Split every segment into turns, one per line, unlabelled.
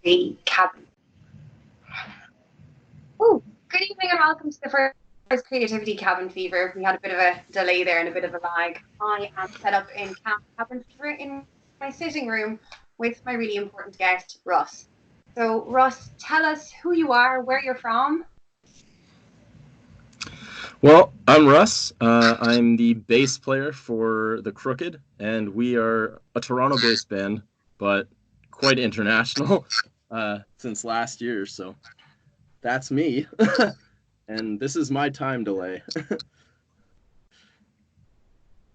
cabin. Oh, good evening and welcome to the first Creativity Cabin Fever. We had a bit of a delay there and a bit of a lag. I am set up in Cabin Fever in my sitting room with my really important guest, Russ. So, Russ, tell us who you are, where you're from.
Well, I'm Russ. I'm the bass player for The Crooked, and we are a Toronto-based band, but quite international since last year, so that's me. And this is my time delay.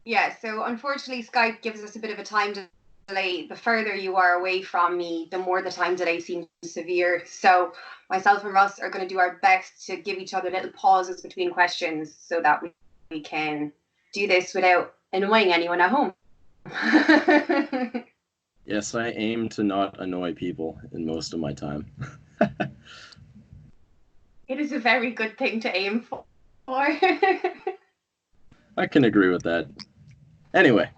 Yeah, so unfortunately, Skype gives us a bit of a time delay. The further you are away from me, the more the time delay seems severe. So myself and Russ are going to do our best to give each other little pauses between questions so that we can do this without annoying anyone at home.
Yes, I aim to not annoy people in most of my time.
It is a very good thing to aim for.
I can agree with that. Anyway.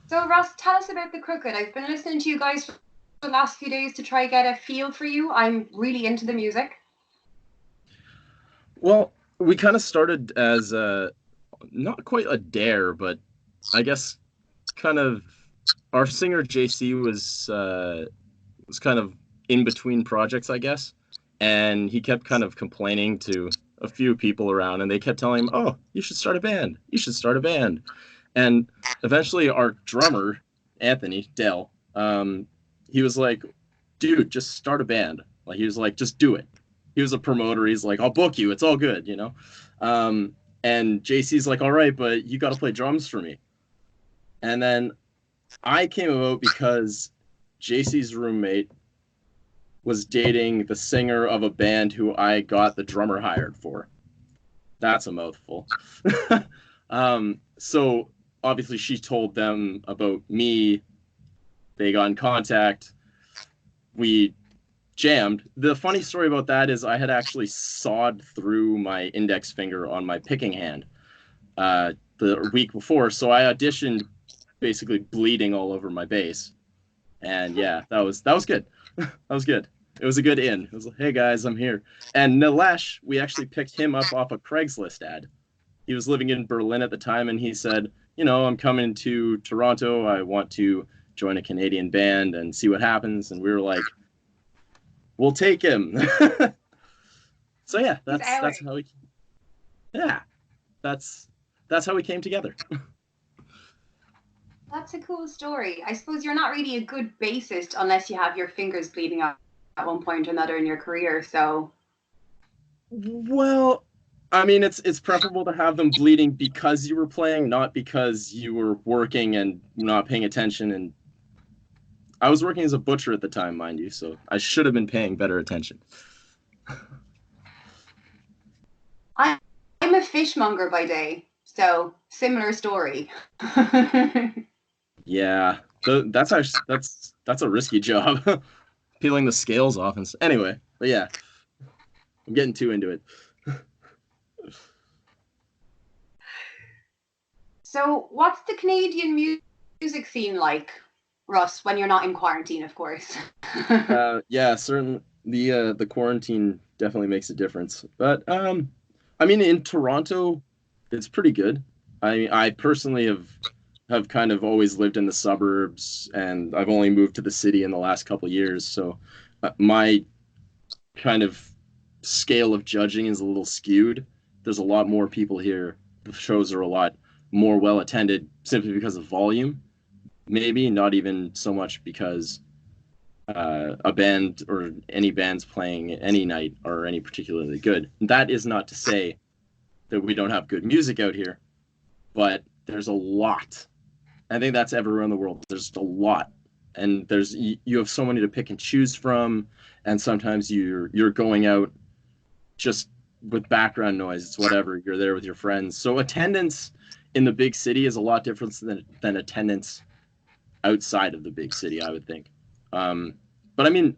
So, Ross, tell us about The Crooked. I've been listening to you guys for the last few days to try get a feel for you. I'm really into the music.
Well, we kind of started as not quite a dare, but I guess kind of our singer JC was kind of in between projects, I guess, and he kept kind of complaining to a few people around, and they kept telling him, "Oh, you should start a band. You should start a band." And eventually, our drummer Anthony Dell, he was like, "Dude, just start a band." Like he was like, "Just do it." He was a promoter. He's like, "I'll book you. It's all good," you know. And JC's like, "All right, but you got to play drums for me." And then I came about because JC's roommate was dating the singer of a band who I got the drummer hired for. That's a mouthful. So obviously she told them about me. They got in contact. We jammed. The funny story about that is I had actually sawed through my index finger on my picking hand the week before. So I auditioned basically bleeding all over my bass. And yeah, that was good. That was good. It was a good in. It was like, "Hey guys, I'm here." And Nilesh, we actually picked him up off a Craigslist ad. He was living in Berlin at the time, and he said, "I'm coming to Toronto. I want to join a Canadian band and see what happens." And we were like, "We'll take him." So yeah, that's how we. Yeah, that's how we came together.
That's a cool story. I suppose you're not really a good bassist unless you have your fingers bleeding out at one point or another in your career. So,
well, I mean, it's preferable to have them bleeding because you were playing, not because you were working and not paying attention. And I was working as a butcher at the time, mind you, so I should have been paying better attention.
I'm a fishmonger by day, so similar story.
Yeah, that's actually that's a risky job, peeling the scales off and anyway. But yeah, I'm getting too into it.
So, what's the Canadian music scene like, Russ, when you're not in quarantine, of course?
Yeah, certainly the quarantine definitely makes a difference. But I mean, in Toronto, it's pretty good. I personally have kind of always lived in the suburbs, and I've only moved to the city in the last couple of years. So my kind of scale of judging is a little skewed. There's a lot more people here. The shows are a lot more well attended simply because of volume. Maybe not even so much because a band or any bands playing any night are any particularly good. That is not to say that we don't have good music out here, but there's a lot. I think that's everywhere in the world. There's a lot, and you have so many to pick and choose from, and sometimes you're going out just with background noise. It's whatever. You're there with your friends. So attendance in the big city is a lot different than attendance outside of the big city, I would think. But I mean,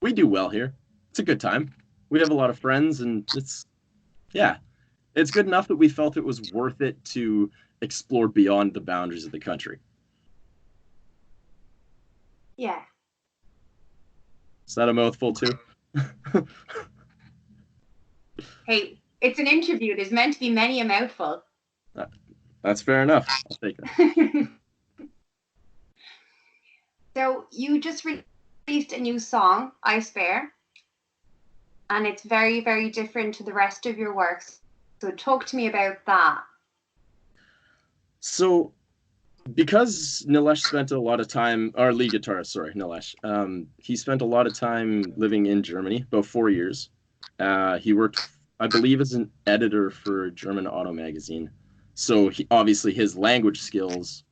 we do well here. It's a good time. We have a lot of friends, and it's good enough that we felt it was worth it to explore beyond the boundaries of the country.
Yeah,
Is that a mouthful too?
Hey, it's an interview. There's meant to be many a mouthful.
That's fair enough. I'll take it.
So you just released a new song, eisbaer, and it's very, very different to the rest of your works. So talk to me about that.
So, because Nilesh spent a lot of time, our lead guitarist, sorry, Nilesh, he spent a lot of time living in Germany, about 4 years. He worked, I believe, as an editor for a German auto magazine. So obviously his language skills,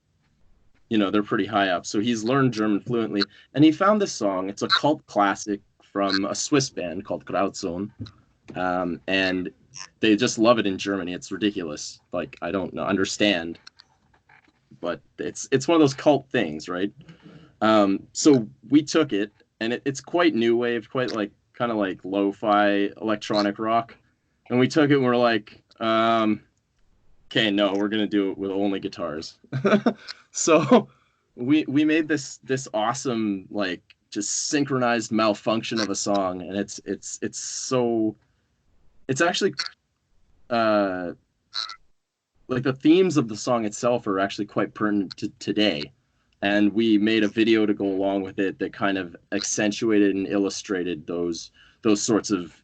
they're pretty high up. So he's learned German fluently. And he found this song. It's a cult classic from a Swiss band called Grauzone. And they just love it in Germany. It's ridiculous. Like, I don't understand. But it's one of those cult things, right? So we took it, and it's quite new wave, quite like kind of like lo-fi electronic rock. And we took it and we're like, okay, no, we're gonna do it with only guitars. So we made this awesome, like, just synchronized malfunction of a song, and it's actually like the themes of the song itself are actually quite pertinent to today. And we made a video to go along with it that kind of accentuated and illustrated those sorts of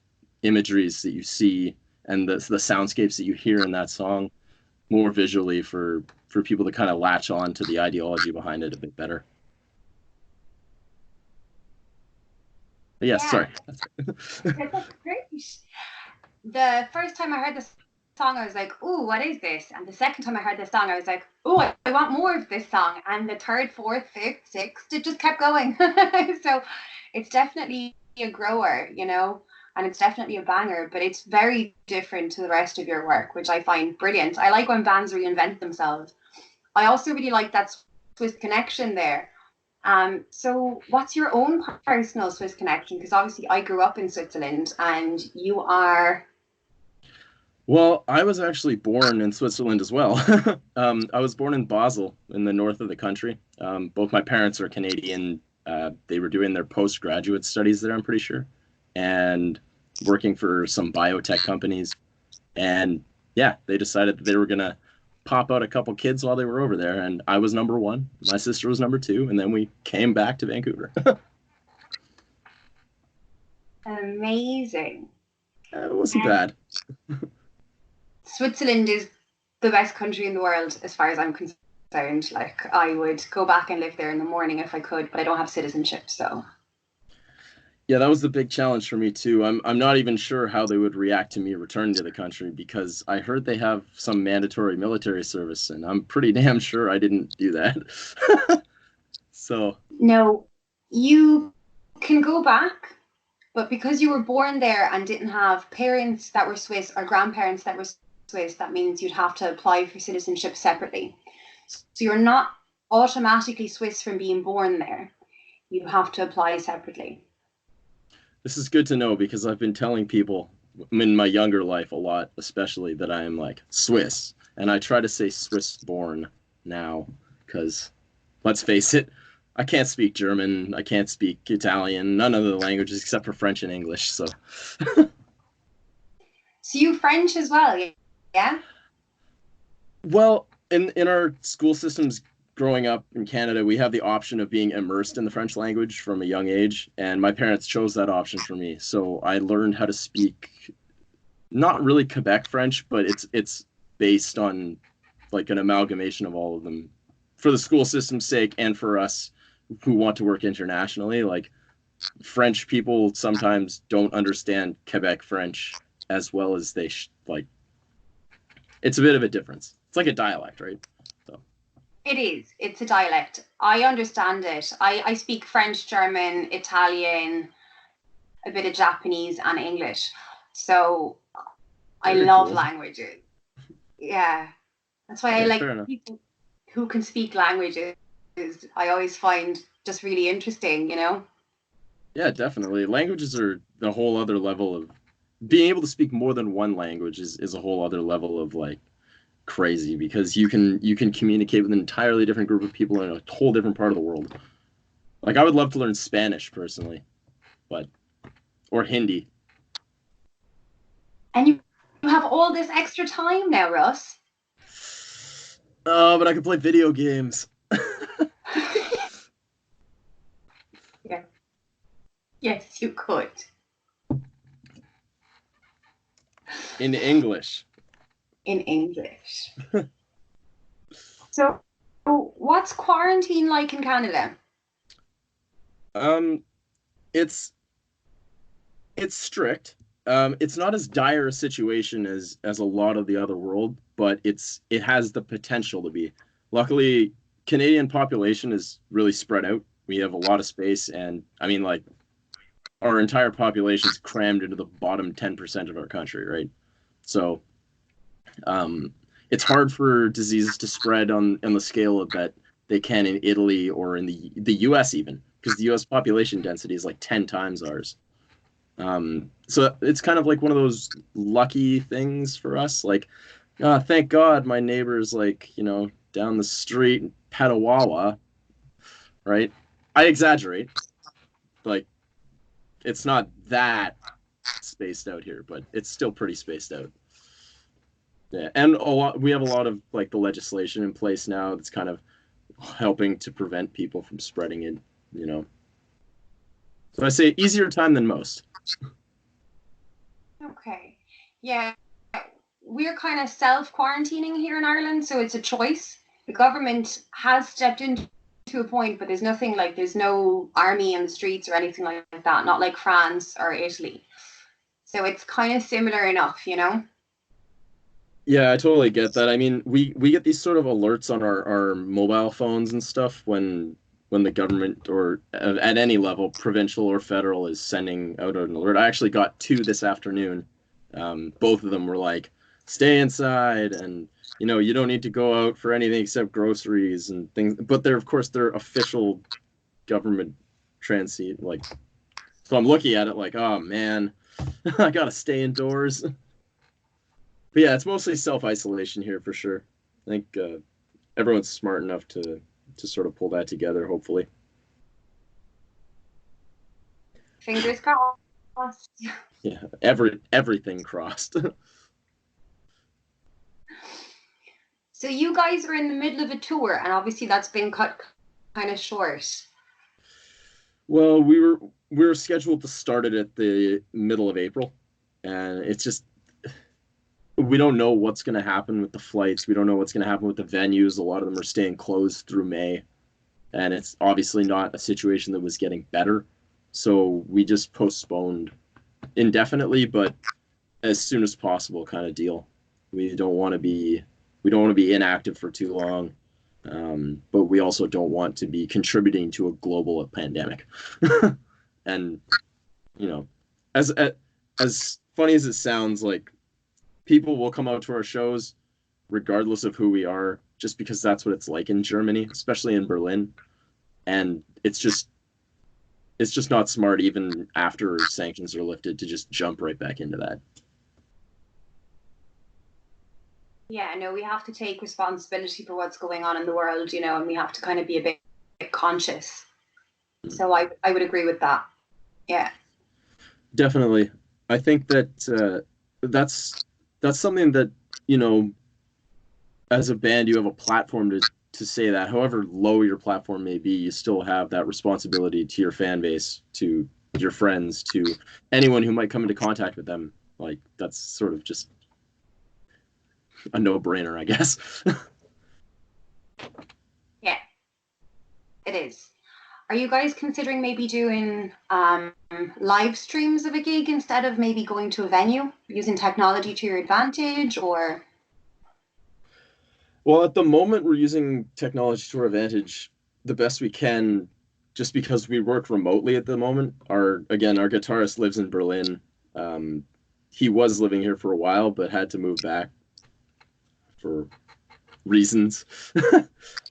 imageries that you see and the soundscapes that you hear in that song more visually for people to kind of latch on to the ideology behind it a bit better. But yeah, sorry.
That's great. The first time I heard this song, I was like, "Ooh, what is this?" And the second time I heard this song, I was like, "Oh, I want more of this song." And the third, fourth, fifth, sixth, it just kept going. So it's definitely a grower, and it's definitely a banger, but it's very different to the rest of your work, which I find brilliant. I like when bands reinvent themselves. I also really like that Swiss connection there. So what's your own personal Swiss connection? Because obviously I grew up in Switzerland and you are.
Well, I was actually born in Switzerland as well. I was born in Basel in the north of the country. Both my parents are Canadian. They were doing their postgraduate studies there, I'm pretty sure, and working for some biotech companies. And yeah, they decided that they were going to pop out a couple kids while they were over there. And I was number one. My sister was number two. And then we came back to Vancouver.
Amazing.
It wasn't bad.
Switzerland is the best country in the world as far as I'm concerned. Like, I would go back and live there in the morning if I could, but I don't have citizenship, so.
Yeah, that was the big challenge for me too. I'm not even sure how they would react to me returning to the country, because I heard they have some mandatory military service, and I'm pretty damn sure I didn't do that. So
No, you can go back, but because you were born there and didn't have parents that were Swiss or grandparents that were Swiss, that means you'd have to apply for citizenship separately. So you're not automatically Swiss from being born there. You have to apply separately.
this is good to know, because I've been telling people in my younger life a lot, especially, that I am like Swiss. And I try to say Swiss born now, because let's face it, I can't speak German, I can't speak Italian, none of the languages except for French and English. So
So you French as well, yeah?
well, in our school systems growing up in Canada, we have the option of being immersed in the French language from a young age, and my parents chose that option for me. So I learned how to speak, not really Quebec French, but it's based on like an amalgamation of all of them for the school system's sake, and for us who want to work internationally. Like, French people sometimes don't understand Quebec French as well as they like. It's a bit of a difference. It's like a dialect, right? So
It is. It's a dialect. I understand it. I speak French, German, Italian, a bit of Japanese and English. So I
very
love
cool.
languages. Yeah. That's why I
Okay,
like
fair enough.
people who can speak languages. I always find just really interesting,
Yeah, definitely. Languages are the whole other level of being able to speak more than one language is a whole other level of like crazy, because you can communicate with an entirely different group of people in a whole different part of the world. Like, I would love to learn Spanish personally. but or Hindi.
And you have all this extra time now, Russ.
Oh, but I can play video games.
Yeah. Yes, you could.
In English.
In English. So, what's quarantine like in Canada?
It's strict. It's not as dire a situation as a lot of the other world, but it has the potential to be. Luckily, Canadian population is really spread out. We have a lot of space, and I mean, like, our entire population is crammed into the bottom 10% of our country, right? So, it's hard for diseases to spread on the scale that they can in Italy or in the U.S. even, because the U.S. population density is like 10 times ours. So it's kind of like one of those lucky things for us. Like, thank God my neighbor's like, down the street in Petawawa, right? I exaggerate. Like, it's not that spaced out here, but it's still pretty spaced out. Yeah, and we have a lot of like the legislation in place now that's kind of helping to prevent people from spreading it. So I say easier time than most.
Okay. Yeah, we're kind of self-quarantining here in Ireland, so it's a choice. The government has stepped in to a point, but there's no army in the streets or anything like that, not like France or Italy. So it's kind of similar enough.
Yeah, I totally get that. I mean, we get these sort of alerts on our mobile phones and stuff when the government or at any level, provincial or federal, is sending out an alert. I actually got two this afternoon. Both of them were like, stay inside, and you don't need to go out for anything except groceries and things. But of course they're official government transit, like, so I'm looking at it like, oh man, I gotta stay indoors. But yeah, it's mostly self-isolation here for sure. I think everyone's smart enough to sort of pull that together, hopefully.
Fingers crossed.
Yeah, everything crossed.
So you guys are in the middle of a tour, and obviously that's been cut kind of short.
Well, we were scheduled to start it at the middle of April, and it's just we don't know what's going to happen with the flights. We don't know what's going to happen with the venues. A lot of them are staying closed through May, and it's obviously not a situation that was getting better. So we just postponed indefinitely, but as soon as possible kind of deal. We don't want to be inactive for too long, but we also don't want to be contributing to a global pandemic. And as funny as it sounds, like, people will come out to our shows regardless of who we are, just because that's what it's like in Germany, especially in Berlin. And it's just not smart, even after sanctions are lifted, to just jump right back into that.
Yeah, no, we have to take responsibility for what's going on in the world, and we have to kind of be a bit conscious. So I would agree with that. Yeah.
Definitely. I think that that's something that, as a band, you have a platform to say that. However low your platform may be, you still have that responsibility to your fan base, to your friends, to anyone who might come into contact with them. Like, that's sort of just a no-brainer, I guess.
Yeah, it is. Are you guys considering maybe doing live streams of a gig instead of maybe going to a venue, using technology to your advantage, or?
Well, at the moment, we're using technology to our advantage the best we can, just because we work remotely at the moment. Our guitarist lives in Berlin. He was living here for a while, but had to move back for reasons.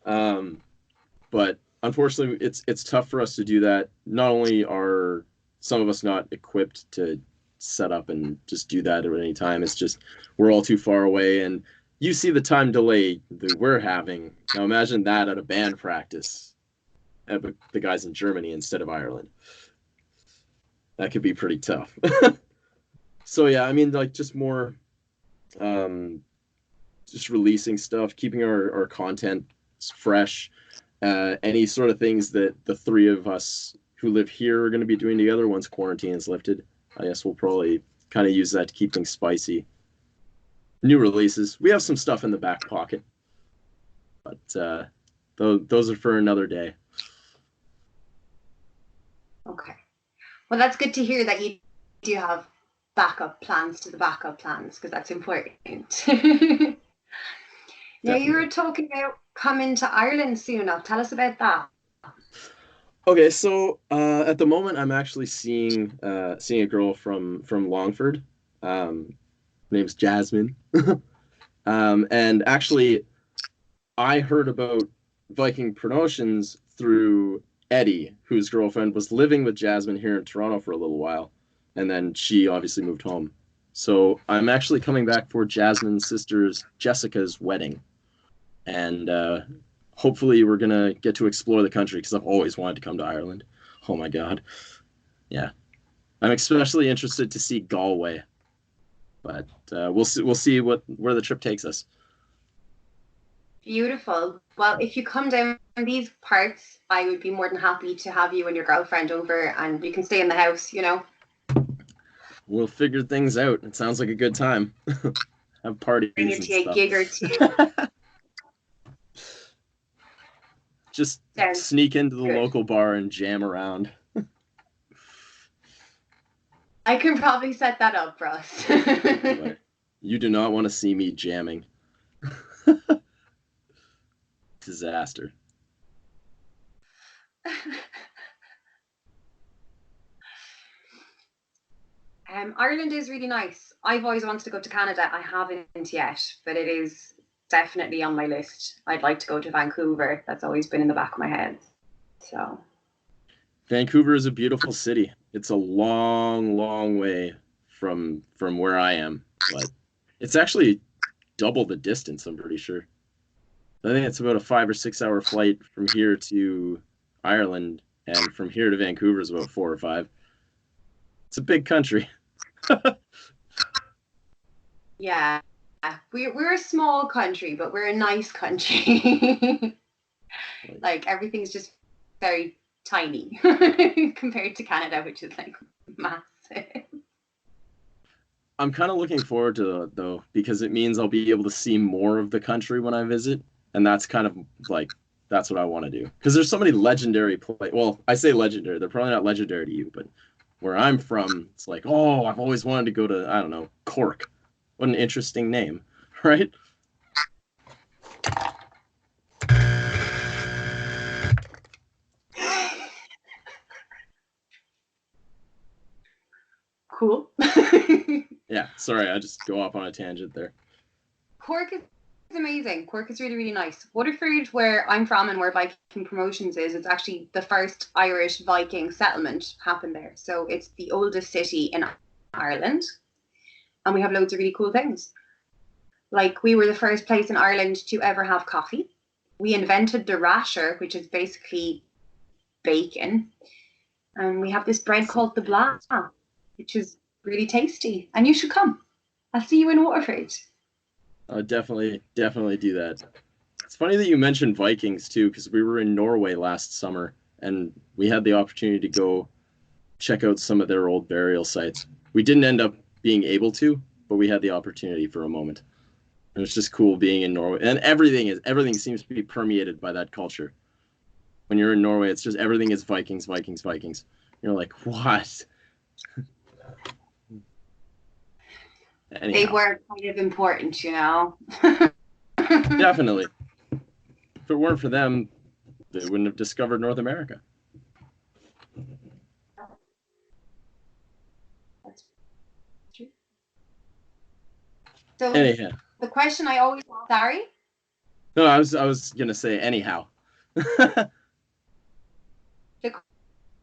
But unfortunately, it's tough for us to do that. Not only are some of us not equipped to set up and just do that at any time, it's just we're all too far away, and you see the time delay that we're having. Now imagine that at a band practice at the guys in Germany instead of Ireland. that could be pretty tough. So yeah, I mean, like just more, um, just releasing stuff, keeping our content fresh. Any sort of things that the three of us who live here are going to be doing together once quarantine is lifted. I guess we'll probably kind of use that to keep things spicy. New releases. We have some stuff in the back pocket, but those are for another day.
Okay. Well, that's good to hear that you do have backup plans to the backup plans, because that's important. Now, you
Definitely.
were talking about coming to Ireland soon. Tell us about that.
Okay, so at the moment, I'm actually seeing a girl from Longford. Name's Jasmine. And actually, I heard about Viking promotions through Eddie, whose girlfriend was living with Jasmine here in Toronto for a little while, and then she obviously moved home. So I'm actually coming back for Jasmine's sister's Jessica's wedding, and hopefully we're gonna get to explore the country because I've always wanted to come to Ireland. Oh my god, yeah. I'm especially interested to see Galway, but we'll see where the trip takes us.
Beautiful. Well, if you come down these parts, I would be more than happy to have you and your girlfriend over, and you can stay in the house, you know.
We'll figure things out. It sounds like a good time. Have
Bring
parties
you
and
to a
stuff.
gig or two.
Just
Sounds
sneak into the
good.
local bar and jam around.
I can probably set that up, Russ.
But you do not want to see me jamming. Disaster.
Ireland is really nice. I've always wanted to go to Canada. I haven't yet, but it is definitely on my list. I'd like to go to Vancouver. That's always been in the back of my head. So
Vancouver is a beautiful city. It's a long, long way from where I am, but it's actually double the distance, I'm pretty sure. I think it's about a 5 or 6 hour flight from here to Ireland, and from here to Vancouver is about 4 or 5. It's a big country.
yeah, we're a small country, but we're a nice country. Like everything's just very tiny compared to Canada, which is like massive.
I'm kind of looking forward to it though, because it means I'll be able to see more of the country when I visit, and that's kind of like that's what I want to do. Because there's so many legendary Well, I say legendary; they're probably not legendary to you, but where I'm from, it's like, oh, I've always wanted to go to, I don't know, Cork. What an interesting name, right?
Cool.
Yeah, sorry, I just go off on a tangent there.
Cork is amazing. Cork is really, really nice. Waterford, where I'm from and where Viking Promotions is, it's actually the first Irish Viking settlement happened there. So it's the oldest city in Ireland. And we have loads of really cool things. Like, we were the first place in Ireland to ever have coffee. We invented the rasher, which is basically bacon. And we have this bread called the blah, which is really tasty. And you should come. I'll see you in Waterford.
I'll definitely do that. It's funny that you mentioned Vikings too, because we were in Norway last summer and we had the opportunity to go check out some of their old burial sites. We didn't end up being able to, but we had the opportunity for a moment. And it's just cool being in Norway, and everything seems to be permeated by that culture. When you're in Norway, it's just everything is Vikings, Vikings, Vikings. You're like, what?
They
Anyhow,
were kind of important, you know.
definitely. If it weren't for them, they wouldn't have discovered North America.
That's true. So
Anyhow,
the question I always sorry.
no, I was gonna say anyhow.
The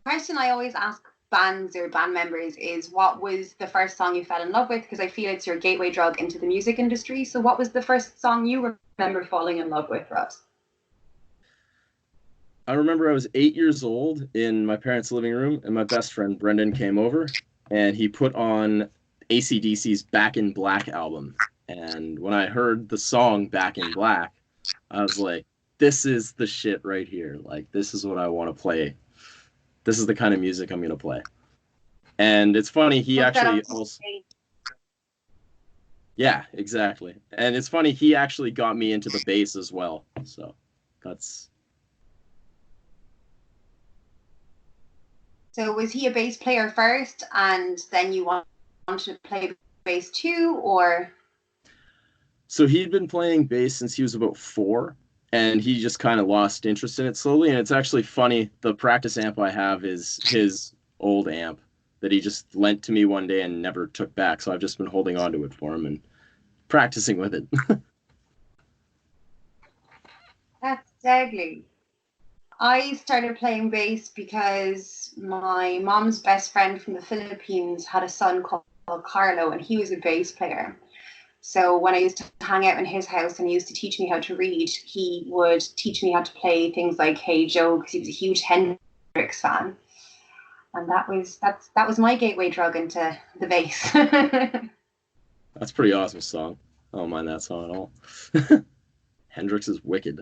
question I always ask bands or band members is, what was the first song you fell in love with? Because I feel it's your gateway drug into the music industry. So what was the first song you remember falling in love with, Russ?
I remember I was 8 years old in my parents' living room, and my best friend Brendan came over, and he put on AC/DC's Back in Black album. And when I heard the song Back in Black, I was like, this is the shit right here. Like, this is what I want to play. This is the kind of music I'm going to play. And it's funny, he
Took that
actually
up.
also, yeah, exactly. And it's funny, he actually got me into the bass as well. So that's,
So was he a bass player first, and then you wanted to play bass too, or?
so he'd been playing bass since he was about 4, and he just kind of lost interest in it slowly. And it's actually funny, the practice amp I have is his old amp that he just lent to me one day and never took back. So I've just been holding on to it for him and practicing with it.
That's deadly. I started playing bass because my mom's best friend from the Philippines had a son called Carlo, and he was a bass player. So when I used to hang out in his house and he used to teach me how to read, he would teach me how to play things like Hey Joe, because he was a huge Hendrix fan. And that was my gateway drug into the bass.
That's a pretty awesome song. I don't mind that song at all. Hendrix is wicked.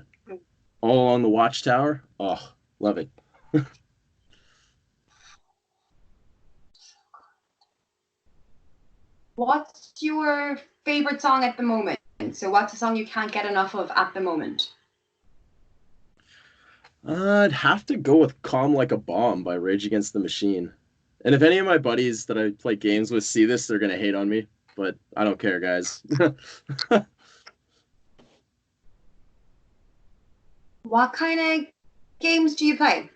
All on the Watchtower. Oh, love it.
What's your favorite song at the moment? So what's a song you can't get enough of at the moment?
I'd have to go with Calm Like a Bomb by Rage Against the Machine. And if any of my buddies that I play games with see this, they're going to hate on me. But I don't care, guys.
What kind of games do you play?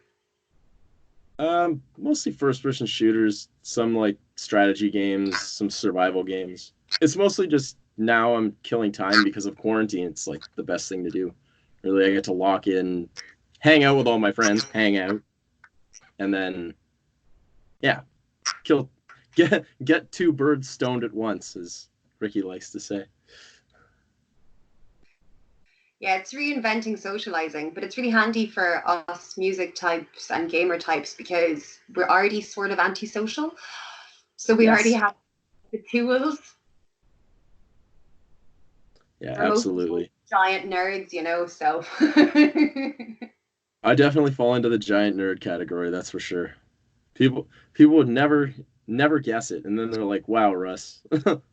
Mostly first-person shooters, some like strategy games, some survival games. It's mostly just now I'm killing time because of quarantine. It's like the best thing to do. Really, I get to lock in, hang out with all my friends, hang out, and then yeah, kill, get two birds stoned at once, as Ricky likes to say.
Yeah, it's reinventing socializing, but it's really handy for us music types and gamer types because we're already sort of antisocial. So we already
Yes,
have the tools.
yeah,
We're most
absolutely.
giant nerds, you know, so
I definitely fall into the giant nerd category, that's for sure. People would never guess it, and then they're like, "Wow, Russ."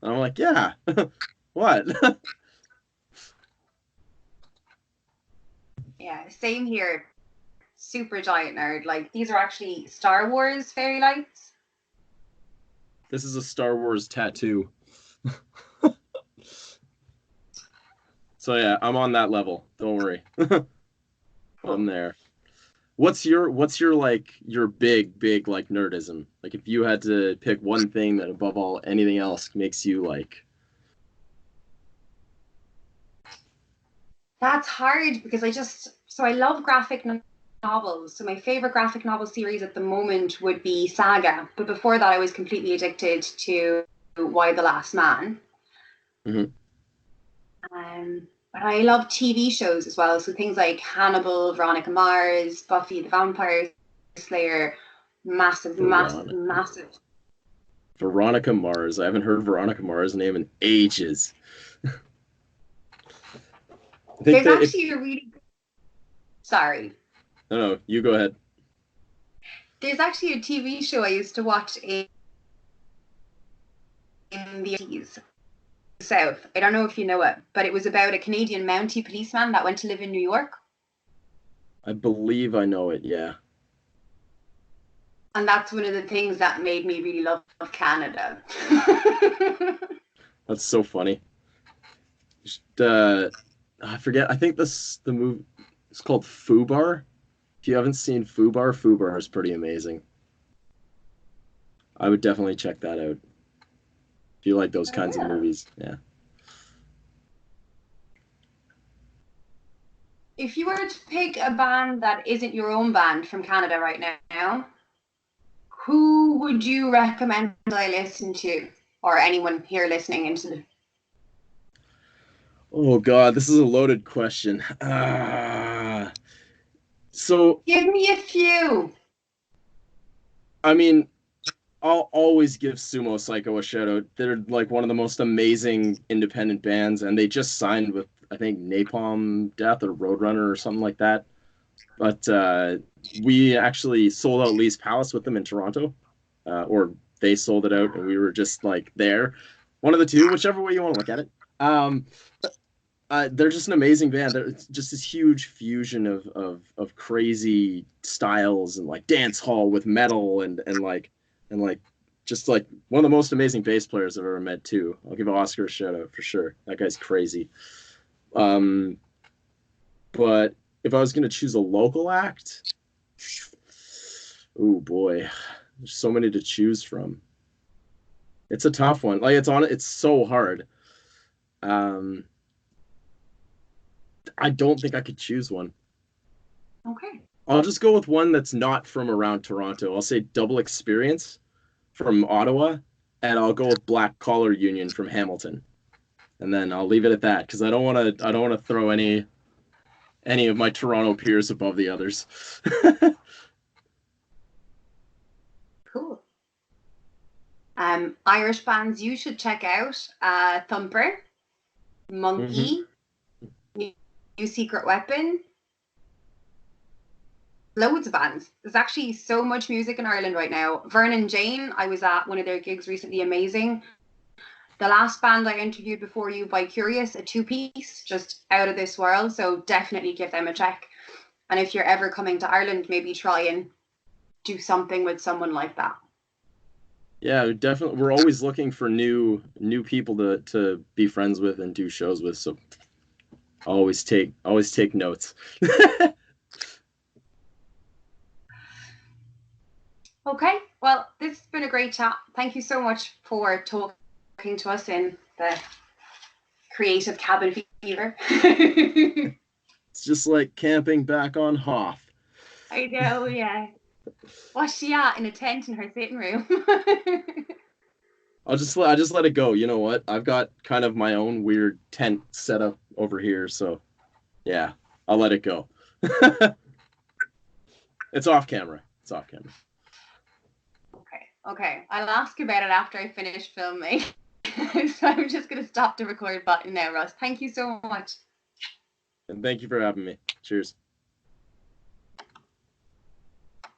I'm like, "Yeah, what?"
yeah, same here. Super giant nerd. Like these are actually Star Wars fairy lights.
This is a Star Wars tattoo. So yeah, I'm on that level. Don't worry. I'm
Cool.
there. What's your like your big like nerdism? Like if you had to pick one thing that above all anything else makes you like
That's hard because I love graphic novels. So my favorite graphic novel series at the moment would be Saga, but before that I was completely addicted to Why the Last Man.
mhm.
But I love TV shows as well. So things like Hannibal, Veronica Mars, Buffy the Vampire Slayer, massive, massive,
Veronica
massive.
Veronica Mars. I haven't heard Veronica Mars' name in ages. I think
There's
that if
actually a really sorry.
no, you go ahead.
There's actually a TV show I used to watch in the 80s. South. I don't know if you know it, but it was about a Canadian Mountie policeman that went to live in New York.
I believe I know it. Yeah,
And that's one of the things that made me really love Canada.
that's so funny. Just, I forget. I think the movie it's called Fubar. If you haven't seen Fubar, Fubar is pretty amazing. I would definitely check that out if you like those kinds of
Yeah.
movies. Yeah.
If you were to pick a band that isn't your own band from Canada right now, who would you recommend I listen to? Or anyone here listening into the
Oh God, this is a loaded question. So,
Give me a few.
I mean, I'll always give Sumo Psycho a shout out. They're like one of the most amazing independent bands, and they just signed with, I think, Napalm Death or Roadrunner or something like that. But we actually sold out Lee's Palace with them in Toronto, or they sold it out, and we were just like there. One of the two, whichever way you want to look at it. Um, they're just an amazing band. It's just this huge fusion of crazy styles and like dance hall with metal and like just like one of the most amazing bass players I've ever met too. I'll give Oscar a shout out for sure. That guy's crazy. Um, but if I was gonna choose a local act, oh boy, there's so many to choose from. It's a tough one. Like it's so hard. Um, I don't think I could choose one.
Okay.
I'll just go with one that's not from around Toronto. I'll say Double Experience from Ottawa, and I'll go with Black Collar Union from Hamilton. And then I'll leave it at that because I don't want to throw any of my Toronto peers above the others.
Cool. Irish bands you should check out: Thumper, Monkey, New Secret Weapon. Loads of bands. There's actually so much music in Ireland right now. Vernon Jane, I was at one of their gigs recently, amazing. The last band I interviewed before you, By Curious, a two-piece, just out of this world. So definitely give them a check. And if you're ever coming to Ireland, maybe try and do something with someone like that.
Yeah, definitely. We're always looking for new people to be friends with and do shows with. So always take notes.
Okay, well, this has been a great chat. Thank you so much for talking to us in the creative cabin fever.
It's just like camping back on Hoth.
I know, yeah. What's she at in a tent in her sitting room?
I just let it go. You know what? I've got kind of my own weird tent set up over here, so yeah, I'll let it go. It's off camera. It's off camera.
Okay. I'll ask about it after I finish filming. So I'm just going to stop the record button now, Russ. Thank you so much.
And thank you for having me. Cheers.